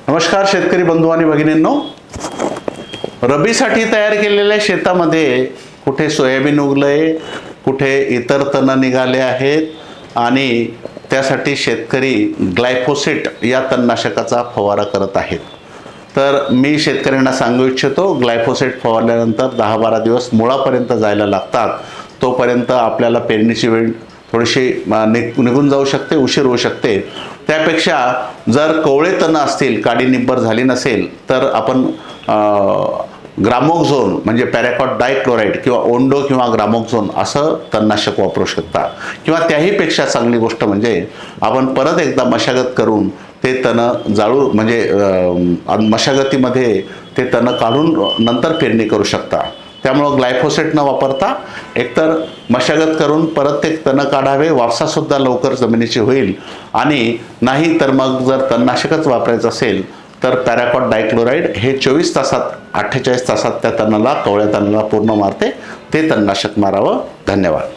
नमस्कार शेतकरी बंधू आणि भगिनींनो, रबीसाठी तयार केलेल्या शेतामध्ये कुठे सोयाबीन उगलंय, कुठे इतर तण निघाले आहेत आणि त्यासाठी शेतकरी ग्लायफोसेट या तणनाशकाचा फवारा करत आहेत। तर मी शेतकऱ्यांना सांगू इच्छितो, ग्लायफोसेट फवारल्यानंतर 10-12 दिवस मुळापर्यंत जायला लागतात। तोपर्यंत आपल्याला पेरणीची वेळ थोडीशी निघून जाऊ शकते, उशीर होऊ शकते। त्यापेक्षा जर कोवळे तण असतील, काडी निब्बर झाली नसेल, तर आपण ग्रामोक्झोन म्हणजे पॅराक्वाट डायक्लोराइड किंवा ओंडो किंवा ग्रामोक्झोन असं तणनाशक वापरू शकता। किंवा त्याहीपेक्षा चांगली गोष्ट म्हणजे आपण परत एकदा मशागत करून ते तण जाळू म्हणजे मशागतीमध्ये ते तण काढून नंतर पेरणी करू शकता। त्यामुळे ग्लायफोसेट न वापरता एकतर मशागत करून परत ते तण काढावे, वापसासुद्धा लवकर जमिनीची होईल। आणि नाही तर मग जर तणनाशकच वापरायचं असेल तर पॅराक्वाट डायक्लोराइड हे 24 तासात 48 तासात त्या तणाला, कवळ्या तणाला पूर्ण मारते। ते तणनाशक मारावं। धन्यवाद।